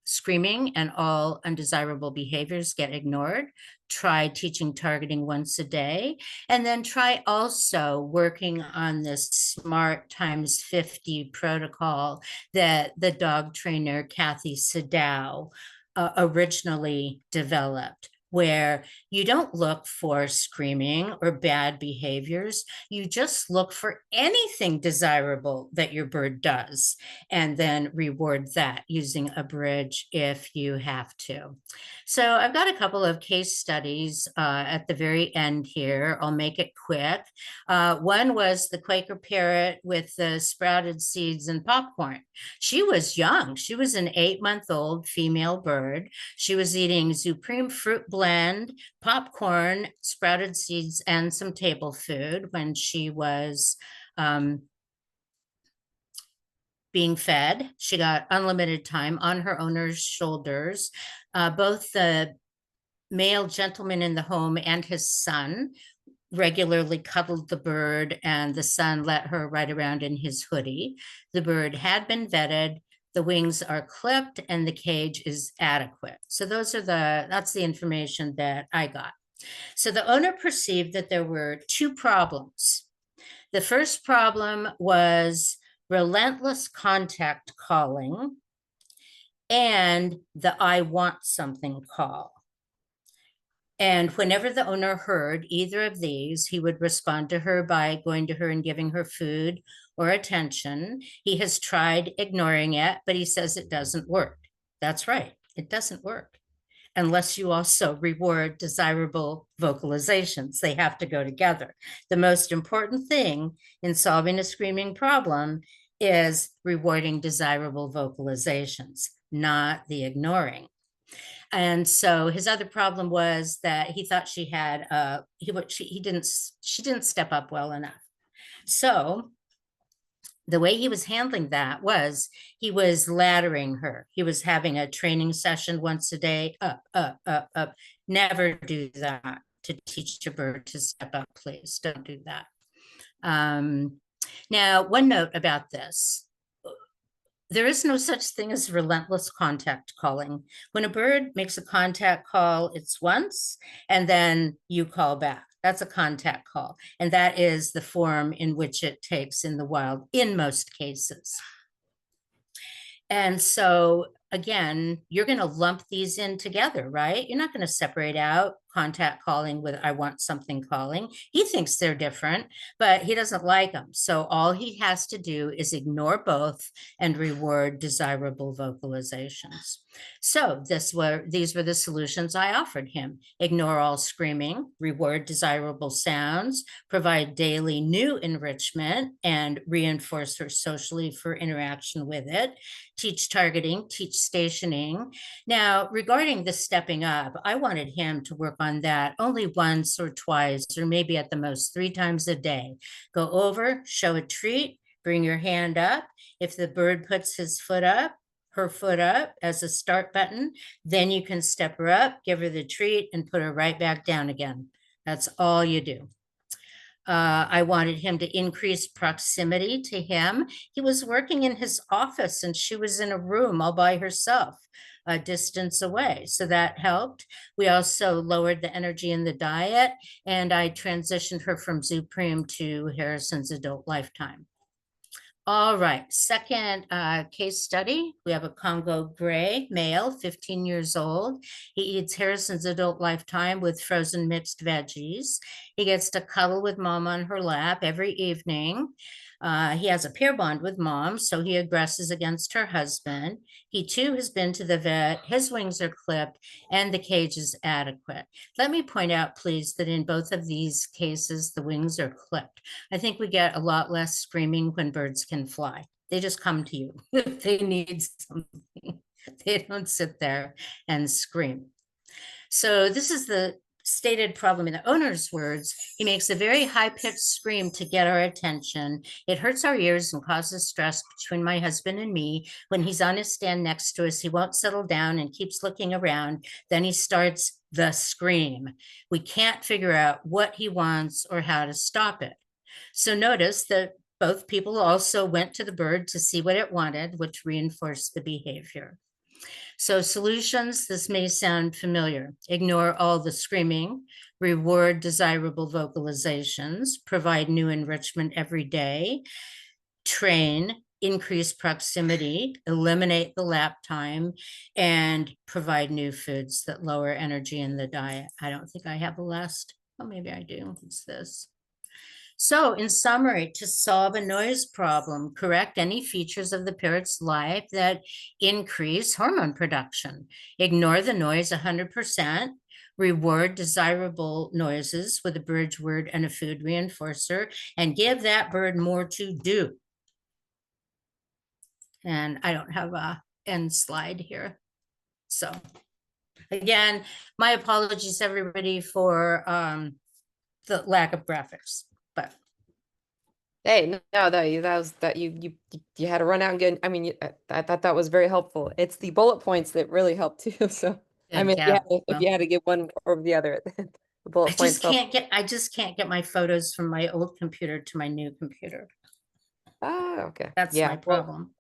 [SPEAKER 2] screaming and all undesirable behaviors get ignored. Try teaching targeting once a day, and then try also working on this SMART times 50 protocol that the dog trainer Kathy Sadow originally developed, where you don't look for screaming or bad behaviors. You just look for anything desirable that your bird does, and then reward that using a bridge if you have to. So I've got a couple of case studies at the very end here. I'll make it quick. One was the Quaker parrot with the sprouted seeds and popcorn. She was young. She was an 8-month-old female bird. She was eating Supreme fruit blend, popcorn, sprouted seeds, and some table food when she was being fed. She got unlimited time on her owner's shoulders. Both the male gentleman in the home and his son regularly cuddled the bird, and the son let her ride around in his hoodie. The bird had been vetted. The wings are clipped and the cage is adequate. So that's the information that I got. So the owner perceived that there were 2 problems. The first problem was relentless contact calling and the I want something call. And whenever the owner heard either of these, he would respond to her by going to her and giving her food or attention. He has tried ignoring it, but he says it doesn't work. That's right, it doesn't work unless you also reward desirable vocalizations. They have to go together. The most important thing in solving a screaming problem is rewarding desirable vocalizations, not the ignoring. And so his other problem was that he thought she had she didn't step up well enough. So the way he was handling that was he was laddering her. He was having a training session once a day, up, up, up, up. Never do that to teach a bird to step up, please. Don't do that. Now, one note about this. There is no such thing as relentless contact calling. When a bird makes a contact call, it's once, and then you call back. That's a contact call. And that is the form in which it takes in the wild in most cases. And so, again, you're going to lump these in together, right? You're not going to separate out contact calling with I want something calling. He thinks they're different, but he doesn't like them. So all he has to do is ignore both and reward desirable vocalizations. So these were the solutions I offered him. Ignore all screaming, reward desirable sounds, provide daily new enrichment, and reinforce her socially for interaction with it. Teach targeting, teach stationing. Now, regarding the stepping up, I wanted him to work on that only once or twice, or maybe at the most 3 times a day. Go over, show a treat, bring your hand up. If the bird puts his foot up, her foot up as a start button, then you can step her up, give her the treat, and put her right back down again. That's all you do. I wanted him to increase proximity to him. He was working in his office and she was in a room all by herself, a distance away. So that helped. We also lowered the energy in the diet, and I transitioned her from Zupreme to Harrison's Adult Lifetime. All right, second case study. We have a Congo gray male, 15 years old. He eats Harrison's Adult Lifetime with frozen mixed veggies. He gets to cuddle with mom on her lap every evening. He has a pair bond with mom, so he aggresses against her husband. He too has been to the vet. His wings are clipped and the cage is adequate. Let me point out, please, that in both of these cases, the wings are clipped. I think we get a lot less screaming when birds can fly. They just come to you if they need something. They don't sit there and scream. So this is the stated problem in the owner's words. He makes a very high-pitched scream to get our attention. It hurts our ears and causes stress between my husband and me. When he's on his stand next to us, he won't settle down and keeps looking around. Then he starts the scream. We can't figure out what he wants or how to stop it. So notice that both people also went to the bird to see what it wanted, which reinforced the behavior. So solutions, this may sound familiar. Ignore all the screaming, reward desirable vocalizations, provide new enrichment every day, train, increase proximity, eliminate the lap time, and provide new foods that lower energy in the diet. I don't think I have a last, oh, maybe I do, it's this. So in summary, to solve a noise problem, correct any features of the parrot's life that increase hormone production. Ignore the noise 100%. Reward desirable noises with a bridge word and a food reinforcer, and give that bird more to do. And I don't have a end slide here. So again, my apologies everybody for the lack of graphics. But
[SPEAKER 1] hey, no, that you had to run out and get. I mean, I thought that was very helpful. It's the bullet points that really help too. So I mean,
[SPEAKER 2] yeah,
[SPEAKER 1] if you had to give one over the other, the bullet points.
[SPEAKER 2] I just can't get my photos from my old computer to my new computer.
[SPEAKER 1] Ah, okay.
[SPEAKER 2] That's my problem.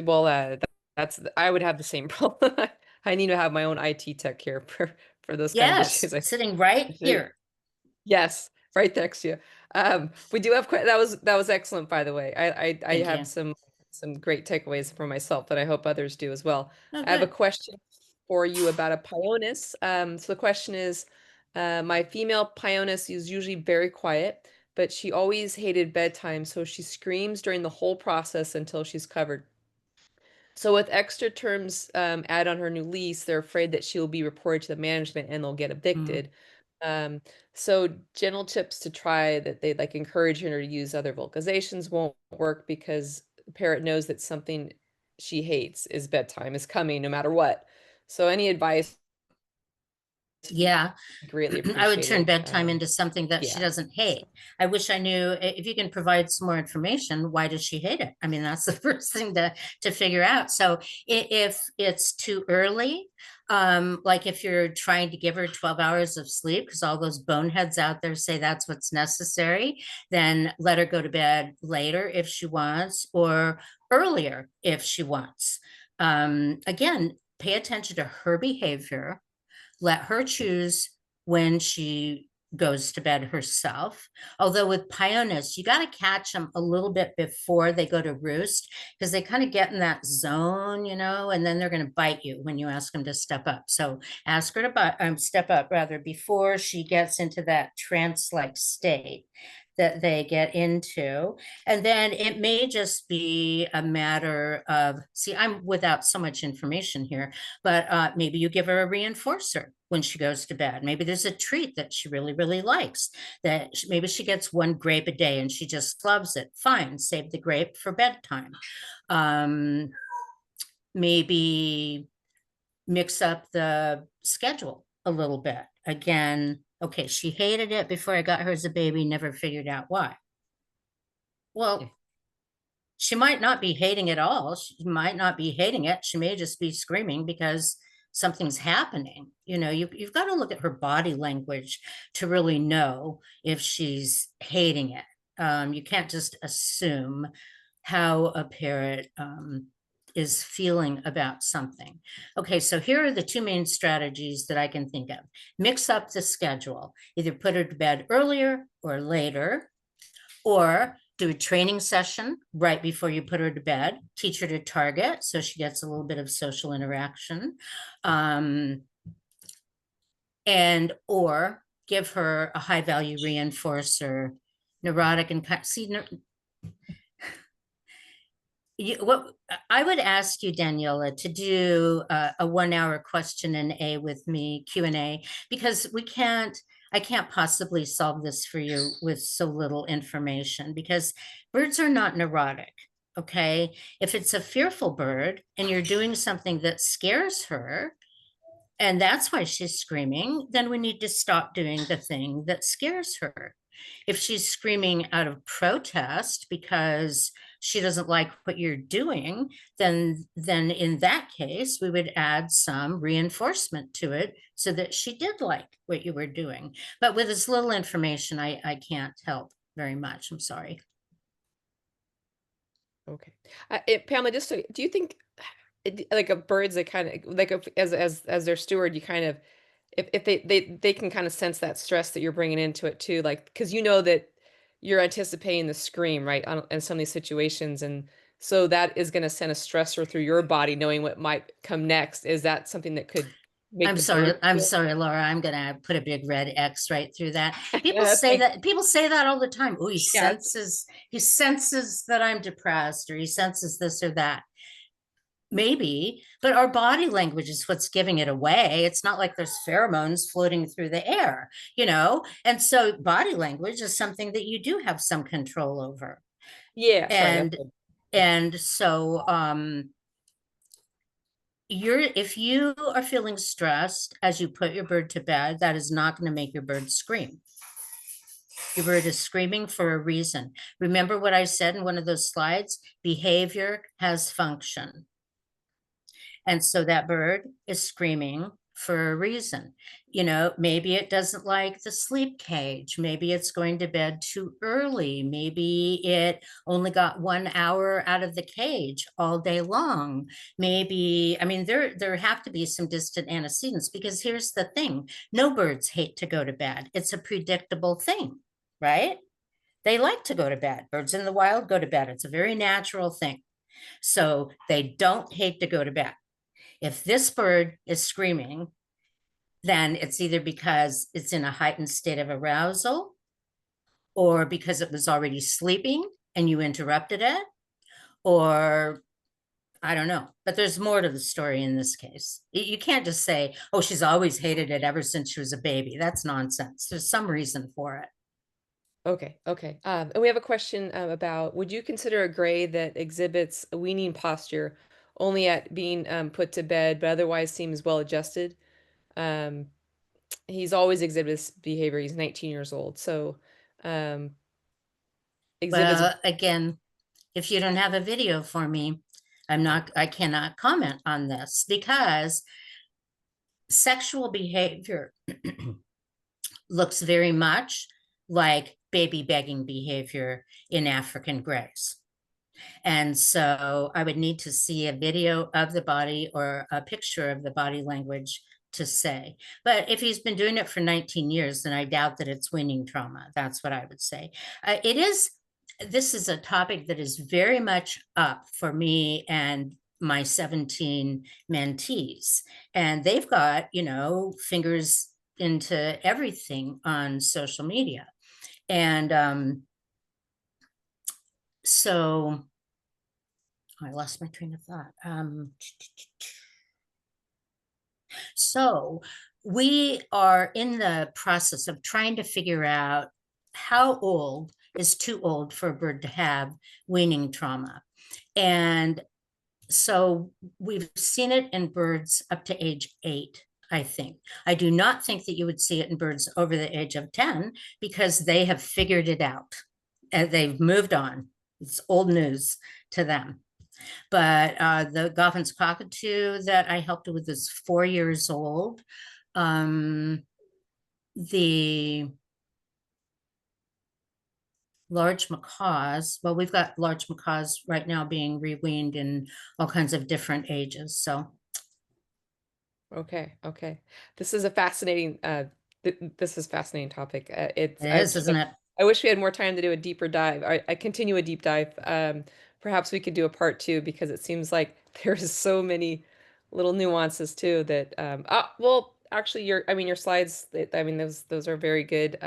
[SPEAKER 1] Well, that's I would have the same problem. I need to have my own IT tech here for those kind of issues.
[SPEAKER 2] Sitting right here.
[SPEAKER 1] Yes. right next to you. We do have that was excellent, by the way. I
[SPEAKER 2] Thank
[SPEAKER 1] have
[SPEAKER 2] you.
[SPEAKER 1] some great takeaways for myself that I hope others do as well.
[SPEAKER 2] Oh,
[SPEAKER 1] I have a
[SPEAKER 2] good.
[SPEAKER 1] question for you about a Pyonis. So the question is, my female Pyonis is usually very quiet, but she always hated bedtime, so she screams during the whole process until she's covered. So with extra terms added on her new lease, they're afraid that she'll be reported to the management and they'll get
[SPEAKER 2] Mm.
[SPEAKER 1] evicted. So gentle tips to try that they like encourage her to use other vocalizations won't work because the parrot knows that something she hates is bedtime is coming no matter what. So any advice
[SPEAKER 2] Yeah,
[SPEAKER 1] greatly
[SPEAKER 2] I would turn
[SPEAKER 1] appreciated.
[SPEAKER 2] bedtime into something that she
[SPEAKER 1] Yeah.
[SPEAKER 2] doesn't hate.
[SPEAKER 1] So
[SPEAKER 2] I wish I knew if you can provide some more information, why does she hate it? I mean, that's the first thing to figure out. So if it's too early, like if you're trying to give her 12 hours of sleep, because all those boneheads out there say that's what's necessary, then let her go to bed later if she wants, or earlier if she wants. Again, pay attention to her behavior, let her choose when she goes to bed herself. Although with Pyonis, you got to catch them a little bit before they go to roost because they kind of get in that zone, and then they're going to bite you when you ask them to step up. So ask her to step up rather before she gets into that trance-like state that they get into. And then it may just be a matter of, see, I'm without so much information here, but maybe you give her a reinforcer when she goes to bed. Maybe there's a treat that she really, really likes, that maybe she gets one grape a day and she just loves it. Fine, save the grape for bedtime. Maybe mix up the schedule a little bit. Again, okay, she hated it before I got her as a baby, never figured out why. Well, she might not be hating it all. She might not be hating it. She may just be screaming because something's happening. You've got to look at her body language to really know if she's hating it. You can't just assume how a parrot is feeling about something. Okay, so here are the two main strategies that I can think of. Mix up the schedule, either put her to bed earlier or later, or do a training session right before you put her to bed, teach her to target so she gets a little bit of social interaction, and or give her a high value reinforcer, neurotic and see. What I would ask you, Daniela, to do a 1 hour question and A with me, Q&A, because I can't possibly solve this for you with so little information because birds are not neurotic. Okay. If it's a fearful bird and you're doing something that scares her, and that's why she's screaming, then we need to stop doing the thing that scares her. If she's screaming out of protest because she doesn't like what you're doing, then in that case, we would add some reinforcement to it so that she did like what you were doing. But with as little information, I can't help very much. I'm sorry.
[SPEAKER 1] okay. Pamela, do you think like a birds that kind of like as their steward, you kind of if they can kind of sense that stress that you're bringing into it too, like because you know that you're anticipating the scream, right, in some of these situations, and so that is going to send a stressor through your body, knowing what might come next. Is that something that could make
[SPEAKER 2] I'm
[SPEAKER 1] the
[SPEAKER 2] sorry.
[SPEAKER 1] bird
[SPEAKER 2] I'm
[SPEAKER 1] feel?
[SPEAKER 2] sorry, Laura. I'm gonna put a big red X right through that. People
[SPEAKER 1] That's
[SPEAKER 2] say
[SPEAKER 1] fine.
[SPEAKER 2] that. People say that all the time. Oh,
[SPEAKER 1] Yeah.
[SPEAKER 2] he senses that I'm depressed, or he senses this or that. Maybe, but our body language is what's giving it away. It's not like there's pheromones floating through the air. And so body language is something that you do have some control over.
[SPEAKER 1] Yeah. Sorry. That's
[SPEAKER 2] And
[SPEAKER 1] good.
[SPEAKER 2] and so if you are feeling stressed as you put your bird to bed, that is not going to make your bird scream. Your bird is screaming for a reason. Remember what I said in one of those slides? Behavior has function. And so that bird is screaming for a reason. Maybe it doesn't like the sleep cage. Maybe it's going to bed too early. Maybe it only got 1 hour out of the cage all day long. Maybe, I mean, there have to be some distant antecedents because here's the thing. No birds hate to go to bed. It's a predictable thing. right? They like to go to bed. Birds in the wild go to bed. It's a very natural thing. So they don't hate to go to bed. If this bird is screaming, then it's either because it's in a heightened state of arousal or because it was already sleeping and you interrupted it, or I don't know. But there's more to the story in this case. You can't just say, oh, she's always hated it ever since she was a baby. That's nonsense. There's some reason for it.
[SPEAKER 1] Okay, okay. And we have a question about, would you consider a gray that exhibits a weaning posture only at being put to bed, but otherwise seems well adjusted? Um, he's always exhibited this behavior. He's 19 years old. So um, exhibits.
[SPEAKER 2] Well, again, if you don't have a video for me, I cannot comment on this because sexual behavior looks very much like baby begging behavior in African grays. And so I would need to see a video of the body or a picture of the body language to say. But if he's been doing it for 19 years, then I doubt that it's weaning trauma. That's what I would say. This is a topic that is very much up for me and my 17 mentees. And they've got, fingers into everything on social media. And so I lost my train of thought. So we are in the process of trying to figure out how old is too old for a bird to have weaning trauma. And so we've seen it in birds up to age 8, I think. I do not think that you would see it in birds over the age of 10 because they have figured it out and they've moved on. It's old news to them. But the Goffin's cockatoo that I helped with is 4 years old. The large macaws, well, we've got large macaws right now being reweaned in all kinds of different ages. So
[SPEAKER 1] Okay, okay. This is a fascinating this is fascinating topic.
[SPEAKER 2] it is, isn't it?
[SPEAKER 1] I wish we had more time to do a deeper dive. I continue a deep dive. Perhaps we could do a part 2 because it seems like there's so many little nuances too that well, actually your slides, I mean those are very good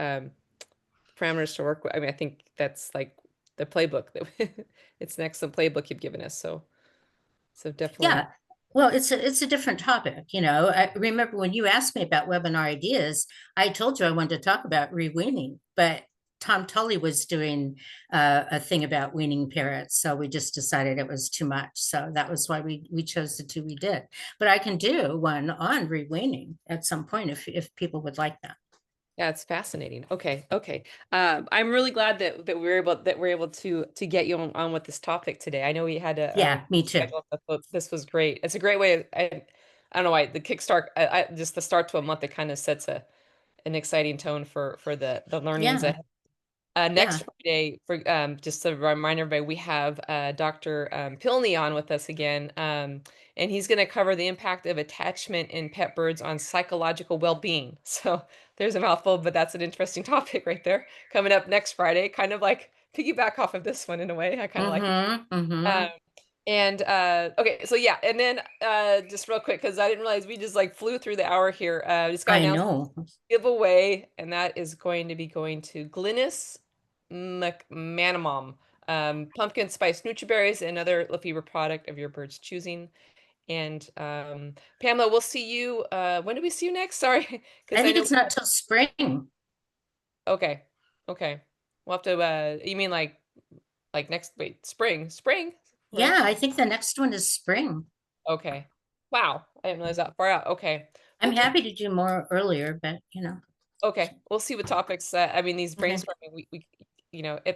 [SPEAKER 1] parameters to work with. I mean, I think that's like the playbook that it's an excellent playbook you've given us. So definitely.
[SPEAKER 2] Yeah. Well, it's a different topic. I remember when you asked me about webinar ideas, I told you I wanted to talk about reweaning, but Tom Tully was doing a thing about weaning parrots. So we just decided it was too much. So that was why we chose the 2 we did. But I can do one on reweaning at some point if people would like that.
[SPEAKER 1] Yeah, it's fascinating. Okay, okay. I'm really glad that we're able to get you on with this topic today. I know we had to
[SPEAKER 2] Yeah, me too.
[SPEAKER 1] schedule stuff, but this was great. It's a great way. I don't know why the kickstart. Just the start to a month. It kind of sets an exciting tone for the learnings
[SPEAKER 2] Yeah,
[SPEAKER 1] ahead.
[SPEAKER 2] yeah.
[SPEAKER 1] Next Friday, for just a reminder, everybody, we have Dr. Pilney on with us again, and he's going to cover the impact of attachment in pet birds on psychological well-being. So there's a mouthful, but that's an interesting topic right there. Coming up next Friday, kind of like piggyback off of this one in a way. I kind of like it. And okay, so yeah, and then just real quick because I didn't realize we just like flew through the hour here. Just got
[SPEAKER 2] I
[SPEAKER 1] announced
[SPEAKER 2] know.
[SPEAKER 1] giveaway, and that is going to be going to Glynis McManamom, pumpkin spice nutri-berries, another Lafeber product of your bird's choosing. And Pamela, we'll see you. When do we see you next? Sorry,
[SPEAKER 2] I
[SPEAKER 1] because I
[SPEAKER 2] think
[SPEAKER 1] know.
[SPEAKER 2] it's not till spring.
[SPEAKER 1] Okay, okay. We'll have to. You mean like next? Wait, spring? We're
[SPEAKER 2] Yeah, I
[SPEAKER 1] actually
[SPEAKER 2] think the next one is spring.
[SPEAKER 1] okay. Wow, I didn't realize that far out. Okay.
[SPEAKER 2] I'm
[SPEAKER 1] We'll keep
[SPEAKER 2] happy to do more earlier, but
[SPEAKER 1] Okay, we'll see what topics. I mean, these
[SPEAKER 2] okay.
[SPEAKER 1] brainstorming,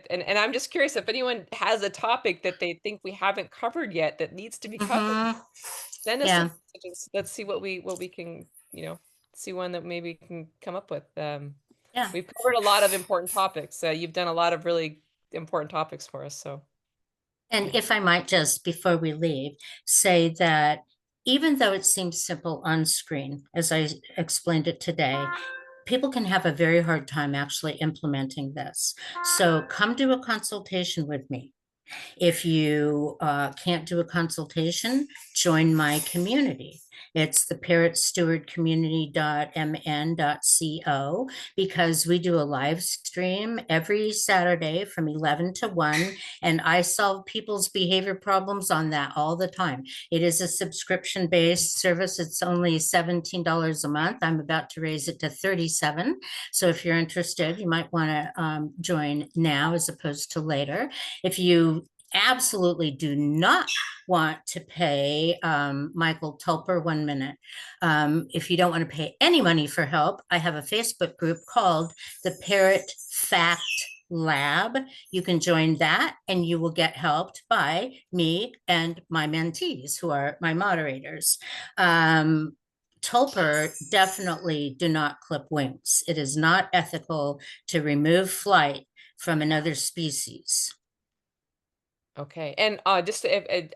[SPEAKER 1] and I'm just curious if anyone has a topic that they think we haven't covered yet that needs to be covered. Send us some
[SPEAKER 2] Yeah,
[SPEAKER 1] messages. Let's see what we can, see one that maybe we can come up with.
[SPEAKER 2] yeah.
[SPEAKER 1] We've covered a lot of important topics. You've done a lot of really important topics for us. So
[SPEAKER 2] And
[SPEAKER 1] yeah.
[SPEAKER 2] if I might just, before we leave, say that even though it seems simple on screen, as I explained it today, people can have a very hard time actually implementing this. So come do a consultation with me. If you can't do a consultation, join my community. It's the parrotstewardcommunity.mn.co, because we do a live stream every Saturday from 11 to 1, and I solve people's behavior problems on that all the time. It is a subscription-based service. It's only $17 a month. I'm about to raise it to $37. So if you're interested, you might want to join now as opposed to later. If you absolutely do not want to pay Michael Tulper 1 minute. If you don't want to pay any money for help, I have a Facebook group called the Parrot Fact Lab. You can join that and you will get helped by me and my mentees, who are my moderators. Tulper, definitely do not clip wings. It is not ethical to remove flight from another species.
[SPEAKER 1] Okay. And just I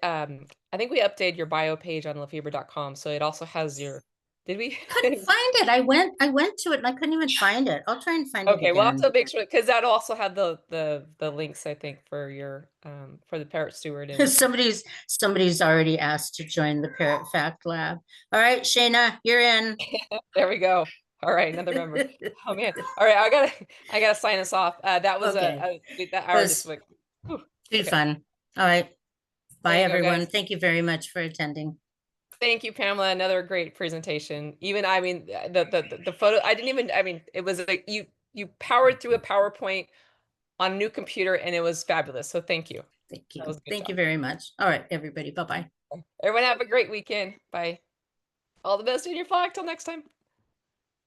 [SPEAKER 1] think we updated your bio page on lafeber.com, so it also has your, did we?
[SPEAKER 2] Couldn't find it. I went to it and I couldn't even find it. I'll try and find it
[SPEAKER 1] Okay, we'll have
[SPEAKER 2] again.
[SPEAKER 1] to make sure, because that'll also have the links, I think, for your for the Parrot Steward. And
[SPEAKER 2] Somebody's already asked to join the Parrot Fact Lab. All right, Shayna, you're in.
[SPEAKER 1] there we go. All right, another member. Oh man. All right, I gotta sign us off. That was
[SPEAKER 2] Okay.
[SPEAKER 1] that hour this week.
[SPEAKER 2] Be
[SPEAKER 1] Okay.
[SPEAKER 2] fun. All right. Bye,
[SPEAKER 1] There you go,
[SPEAKER 2] everyone.
[SPEAKER 1] guys.
[SPEAKER 2] Thank you very much for attending.
[SPEAKER 1] Thank you, Pamela. Another great presentation. Even, I mean, the photo, I didn't even, I mean, it was like you powered through a PowerPoint on a new computer and it was fabulous. So thank you.
[SPEAKER 2] Thank
[SPEAKER 1] That
[SPEAKER 2] you.
[SPEAKER 1] was a good
[SPEAKER 2] Thank you
[SPEAKER 1] job.
[SPEAKER 2] very much. All right, everybody. Bye-bye.
[SPEAKER 1] Everyone have a great weekend. Bye. All the best in your flock. Till next time.